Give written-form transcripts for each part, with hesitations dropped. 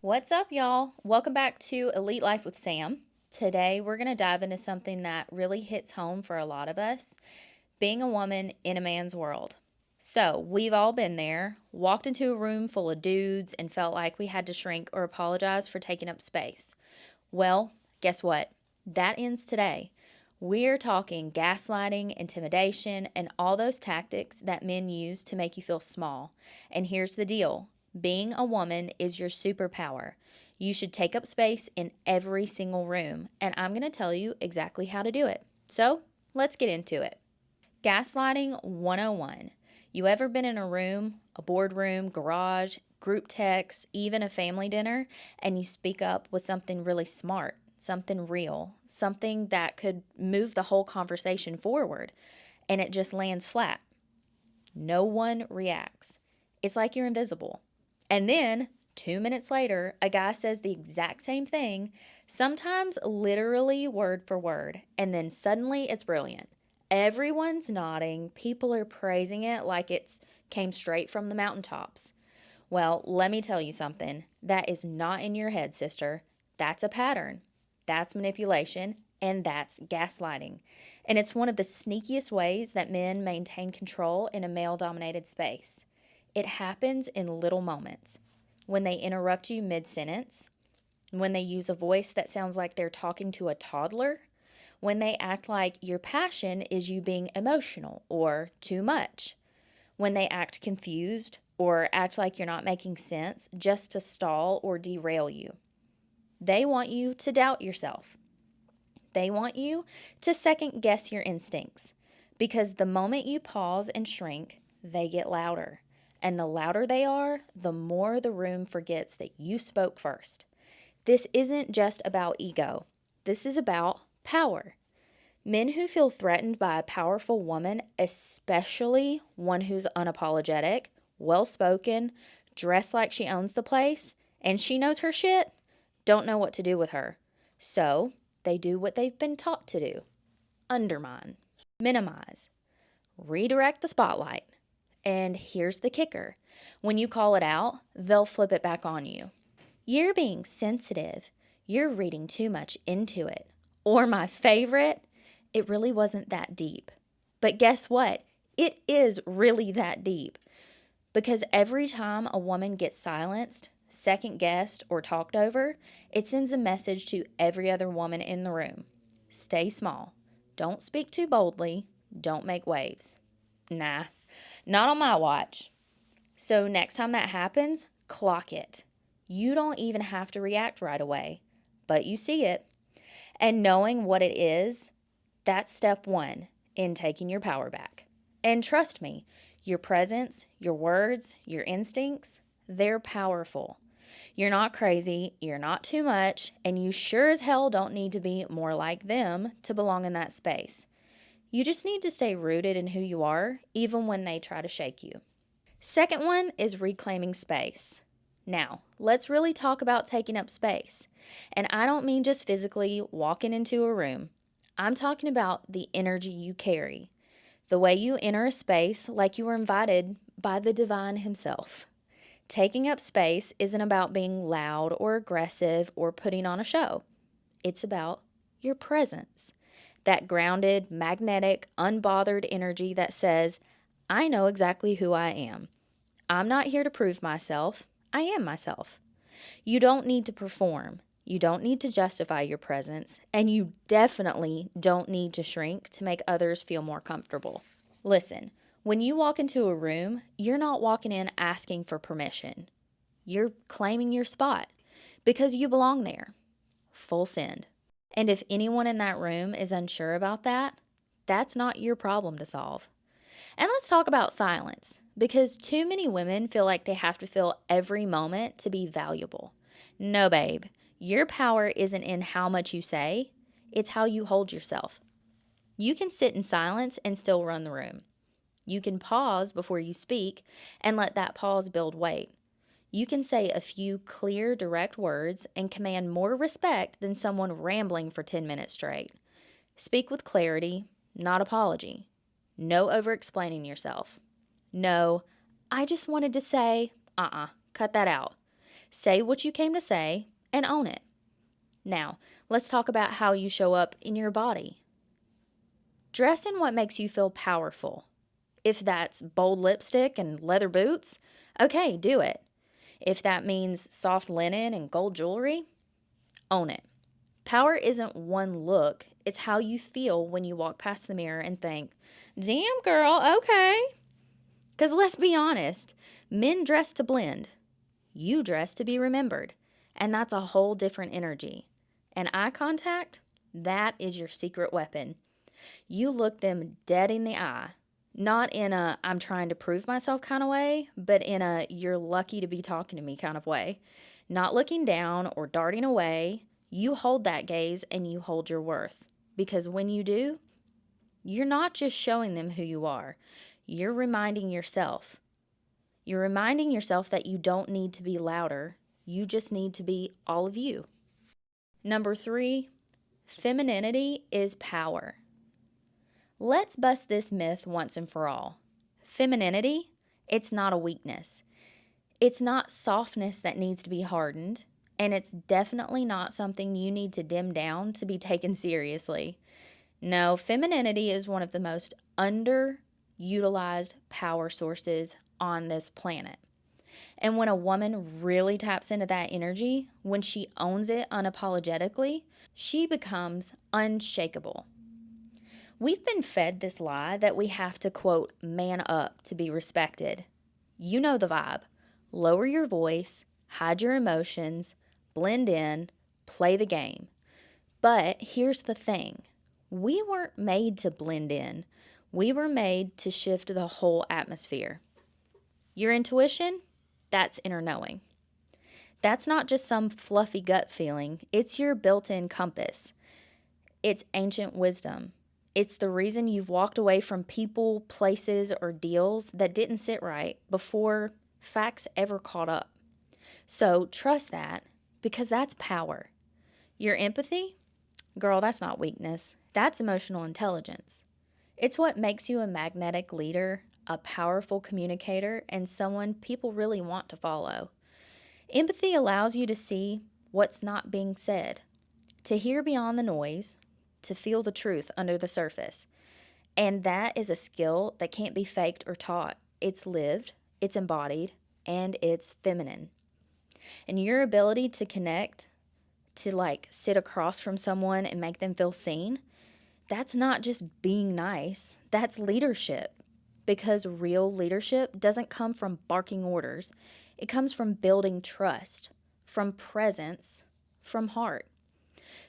What's up, y'all? Welcome back to Elite Life with Sam. Today, we're going to dive into something that really hits home for a lot of us, being a woman in a man's world. So, we've all been there, walked into a room full of dudes and felt like we had to shrink or apologize for taking up space. Well, guess what? That ends today. We're talking gaslighting, intimidation, and all those tactics that men use to make you feel small. And here's the deal: being a woman is your superpower. You should take up space in every single room, and I'm going to tell you exactly how to do it. So, let's get into it. Gaslighting 101. You ever been in a room, a boardroom, garage, group text, even a family dinner, and you speak up with something really smart, something real, something that could move the whole conversation forward, and it just lands flat? No one reacts. It's like you're invisible. And then 2 minutes later, a guy says the exact same thing, sometimes literally word for word, and then suddenly it's brilliant. Everyone's nodding, people are praising it like it's came straight from the mountaintops. Well, let me tell you something. That is not in your head, sister. That's a pattern. That's manipulation, and that's gaslighting. And it's one of the sneakiest ways that men maintain control in a male dominated space. It happens in little moments. When they interrupt you mid sentence, when they use a voice that sounds like they're talking to a toddler, when they act like your passion is you being emotional or too much, when they act confused or act like you're not making sense just to stall or derail you. They want you to doubt yourself. They want you to second guess your instincts, because the moment you pause and shrink, they get louder. And the louder they are, the more the room forgets that you spoke first. This isn't just about ego. This is about power. Men who feel threatened by a powerful woman, especially one who's unapologetic, well spoken, dressed like she owns the place, and she knows her shit, don't know what to do with her. So they do what they've been taught to do: undermine, minimize, redirect the spotlight. And here's the kicker: when you call it out, they'll flip it back on you. You're being sensitive. You're reading too much into it. Or my favorite, it really wasn't that deep. But guess what? It is really that deep. Because every time a woman gets silenced, second guessed, or talked over, it sends a message to every other woman in the room: stay small. Don't speak too boldly. Don't make waves. Nah, not on my watch. So next time that happens, clock it. You don't even have to react right away, but you see it. And knowing what it is, that's step one in taking your power back. And trust me, your presence, your words, your instincts, they're powerful. You're not crazy, you're not too much, and you sure as hell don't need to be more like them to belong in that space. You just need to stay rooted in who you are, even when they try to shake you. Second one is reclaiming space. Now, let's really talk about taking up space. And I don't mean just physically walking into a room. I'm talking about the energy you carry, the way you enter a space like you were invited by the divine himself. Taking up space isn't about being loud or aggressive or putting on a show. It's about your presence. That grounded, magnetic, unbothered energy that says, I know exactly who I am. I'm not here to prove myself. I am myself. You don't need to perform. You don't need to justify your presence. And you definitely don't need to shrink to make others feel more comfortable. Listen, when you walk into a room, you're not walking in asking for permission. You're claiming your spot because you belong there. Full send. And if anyone in that room is unsure about that, that's not your problem to solve. And let's talk about silence, because too many women feel like they have to fill every moment to be valuable. No, babe, your power isn't in how much you say, it's how you hold yourself. You can sit in silence and still run the room. You can pause before you speak and let that pause build weight. You can say a few clear, direct words and command more respect than someone rambling for 10 minutes straight. Speak with clarity, not apology. No over-explaining yourself. No, I just wanted to say, cut that out. Say what you came to say and own it. Now, let's talk about how you show up in your body. Dress in what makes you feel powerful. If that's bold lipstick and leather boots, okay, do it. If that means soft linen and gold jewelry, own it. Power isn't one look, it's how you feel when you walk past the mirror and think, damn girl, okay. Because let's be honest, men dress to blend. You dress to be remembered. And that's a whole different energy. And eye contact, that is your secret weapon. You look them dead in the eye, not in a I'm trying to prove myself kind of way, but in a you're lucky to be talking to me kind of way. Not looking down or darting away, you hold that gaze and you hold your worth. Because when you do, you're not just showing them who you are, you're reminding yourself. You're reminding yourself that you don't need to be louder, you just need to be all of you. Number 3, femininity is power. Let's bust this myth once and for all. Femininity, it's not a weakness. It's not softness that needs to be hardened, and it's definitely not something you need to dim down to be taken seriously. No, femininity is one of the most underutilized power sources on this planet. And when a woman really taps into that energy, when she owns it unapologetically, she becomes unshakable. We've been fed this lie that we have to, quote, man up to be respected. You know the vibe. Lower your voice, hide your emotions, blend in, play the game. But here's the thing. We weren't made to blend in. We were made to shift the whole atmosphere. Your intuition, that's inner knowing. That's not just some fluffy gut feeling. It's your built-in compass. It's ancient wisdom. It's the reason you've walked away from people, places, or deals that didn't sit right before facts ever caught up. So trust that, because that's power. Your empathy? Girl, that's not weakness. That's emotional intelligence. It's what makes you a magnetic leader, a powerful communicator, and someone people really want to follow. Empathy allows you to see what's not being said, to hear beyond the noise, to feel the truth under the surface. And that is a skill that can't be faked or taught. It's lived, it's embodied, and it's feminine. And your ability to connect, to sit across from someone and make them feel seen, that's not just being nice, that's leadership. Because real leadership doesn't come from barking orders. It comes from building trust, from presence, from heart.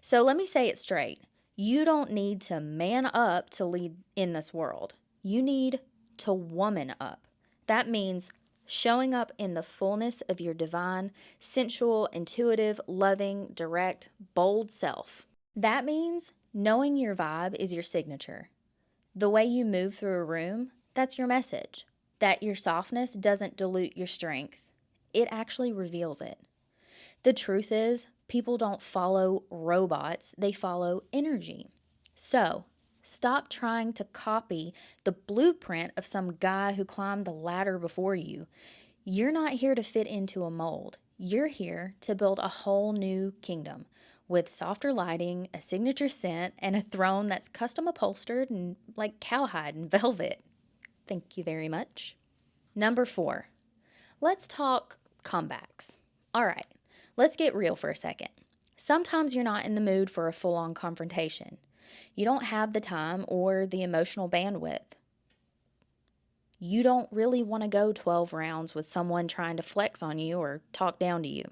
So let me say it straight. You don't need to man up to lead in this world. You need to woman up. That means showing up in the fullness of your divine, sensual, intuitive, loving, direct, bold self. That means knowing your vibe is your signature. The way you move through a room, that's your message. That your softness doesn't dilute your strength. It actually reveals it. The truth is, people don't follow robots, they follow energy. So, stop trying to copy the blueprint of some guy who climbed the ladder before you. You're not here to fit into a mold. You're here to build a whole new kingdom with softer lighting, a signature scent, and a throne that's custom upholstered and like cowhide and velvet. Thank you very much. Number 4, let's talk comebacks. All right, let's get real for a second. Sometimes you're not in the mood for a full-on confrontation. You don't have the time or the emotional bandwidth. You don't really want to go 12 rounds with someone trying to flex on you or talk down to you.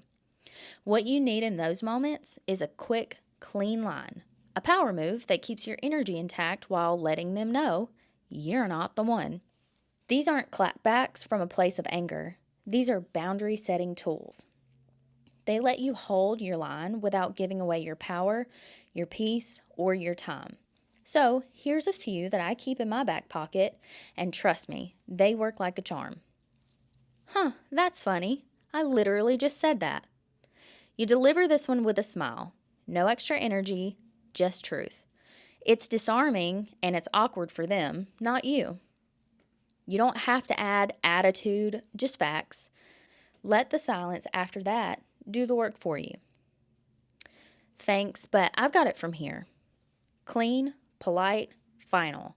What you need in those moments is a quick, clean line, a power move that keeps your energy intact while letting them know you're not the one. These aren't clapbacks from a place of anger. These are boundary-setting tools. They let you hold your line without giving away your power, your peace, or your time. So here's a few that I keep in my back pocket, and trust me, they work like a charm. That's funny. I literally just said that. You deliver this one with a smile. No extra energy, just truth. It's disarming and it's awkward for them, not you. You don't have to add attitude, just facts. Let the silence after that do the work for you. Thanks, but I've got it from here. Clean, polite, final.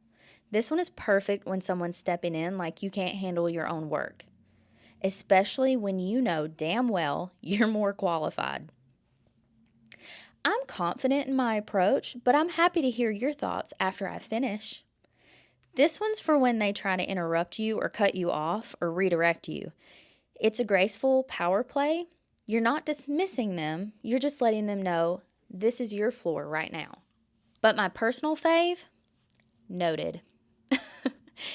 This one is perfect when someone's stepping in like you can't handle your own work, especially when you know damn well you're more qualified. I'm confident in my approach, but I'm happy to hear your thoughts after I finish. This one's for when they try to interrupt you or cut you off or redirect you. It's a graceful power play. You're not dismissing them, you're just letting them know this is your floor right now. But my personal fave, noted.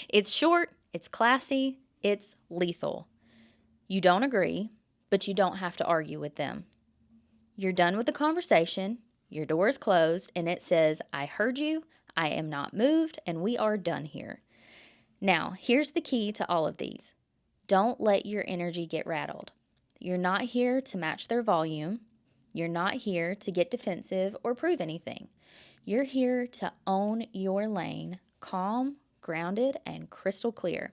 It's short, it's classy, it's lethal. You don't agree, but you don't have to argue with them. You're done with the conversation, your door is closed, and it says, I heard you, I am not moved, and we are done here. Now, here's the key to all of these. Don't let your energy get rattled. You're not here to match their volume. You're not here to get defensive or prove anything. You're here to own your lane, calm, grounded, and crystal clear.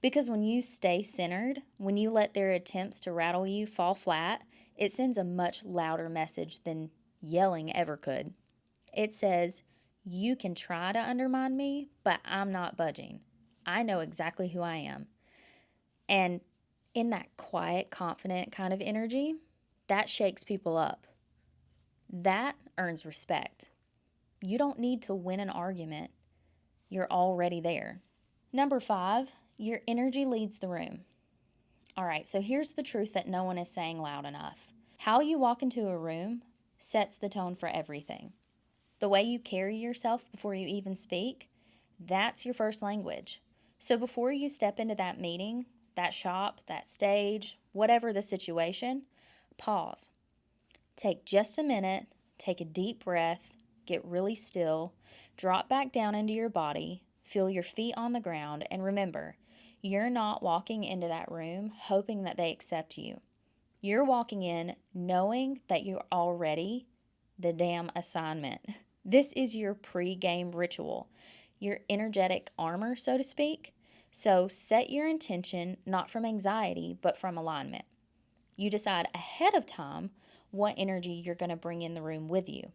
Because when you stay centered, when you let their attempts to rattle you fall flat, it sends a much louder message than yelling ever could. It says, you can try to undermine me, but I'm not budging. I know exactly who I am. And in that quiet, confident kind of energy, that shakes people up. That earns respect. You don't need to win an argument. You're already there. Number 5, your energy leads the room. All right, so here's the truth that no one is saying loud enough. How you walk into a room sets the tone for everything. The way you carry yourself before you even speak, that's your first language. So before you step into that meeting, that shop, that stage, whatever the situation, pause. Take just a minute, take a deep breath, get really still, drop back down into your body, feel your feet on the ground, and remember, you're not walking into that room hoping that they accept you. You're walking in knowing that you're already the damn assignment. This is your pre-game ritual, your energetic armor, so to speak. So set your intention not from anxiety, but from alignment. You decide ahead of time what energy you're going to bring in the room with you.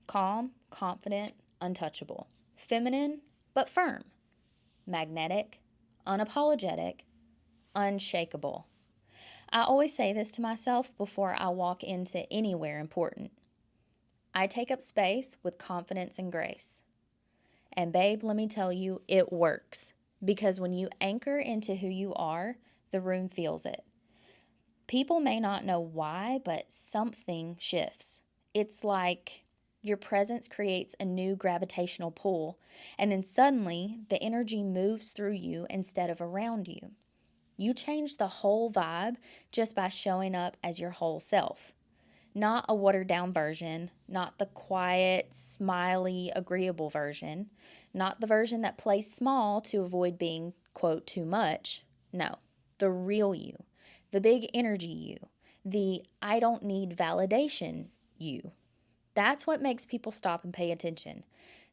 Calm, confident, untouchable. Feminine, but firm. Magnetic, unapologetic, unshakable. I always say this to myself before I walk into anywhere important. I take up space with confidence and grace. And babe, let me tell you, it works. Because when you anchor into who you are, the room feels it. People may not know why, but something shifts. It's like your presence creates a new gravitational pull, and then suddenly the energy moves through you instead of around you. You change the whole vibe just by showing up as your whole self. Not a watered down version, not the quiet, smiley, agreeable version, not the version that plays small to avoid being, quote, too much. No, the real you, the big energy you, the I don't need validation you. That's what makes people stop and pay attention.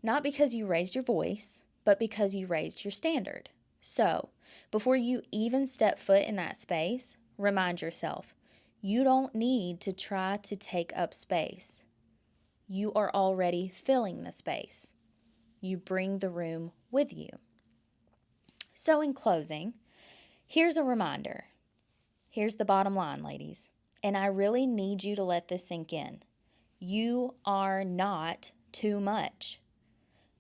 Not because you raised your voice, but because you raised your standard. So, before you even step foot in that space, remind yourself, you don't need to try to take up space. You are already filling the space. You bring the room with you. So, in closing, here's a reminder. Here's the bottom line, ladies. And I really need you to let this sink in. You are not too much.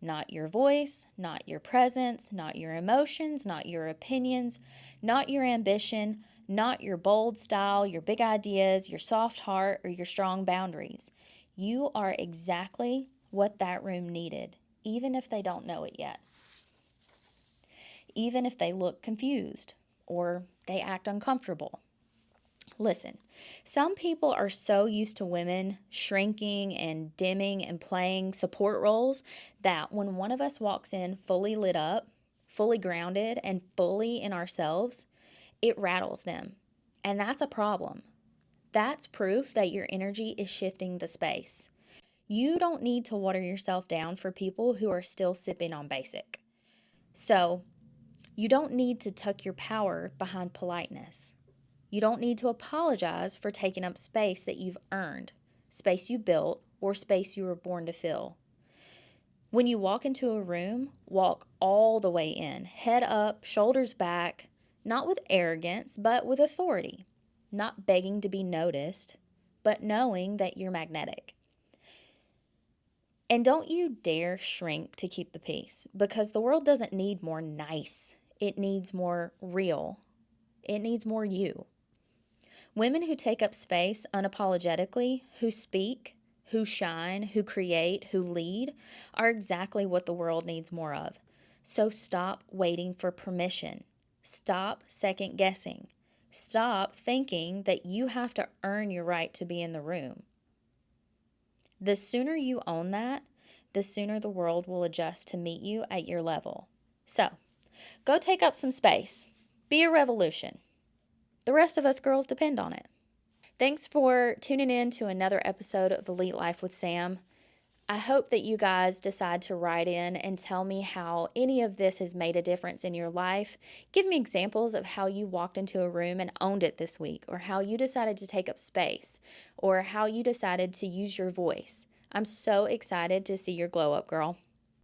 Not your voice, not your presence, not your emotions, not your opinions, not your ambition, not your bold style, your big ideas, your soft heart, or your strong boundaries. You are exactly what that room needed, even if they don't know it yet. Even if they look confused or they act uncomfortable. Listen, some people are so used to women shrinking and dimming and playing support roles that when one of us walks in fully lit up, fully grounded, and fully in ourselves, it rattles them. And that's a problem. That's proof that your energy is shifting the space. You don't need to water yourself down for people who are still sipping on basic. So, you don't need to tuck your power behind politeness. You don't need to apologize for taking up space that you've earned, space you built, or space you were born to fill. When you walk into a room, walk all the way in, head up, shoulders back, not with arrogance, but with authority. Not begging to be noticed, but knowing that you're magnetic. And don't you dare shrink to keep the peace, because the world doesn't need more nice. It needs more real. It needs more you. Women who take up space unapologetically, who speak, who shine, who create, who lead, are exactly what the world needs more of. So stop waiting for permission. Stop second guessing. Stop thinking that you have to earn your right to be in the room. The sooner you own that, the sooner the world will adjust to meet you at your level. So, go take up some space. Be a revolution. The rest of us girls depend on it. Thanks for tuning in to another episode of Elite Life with Sam. I hope that you guys decide to write in and tell me how any of this has made a difference in your life. Give me examples of how you walked into a room and owned it this week, or how you decided to take up space, or how you decided to use your voice. I'm so excited to see your glow up, girl.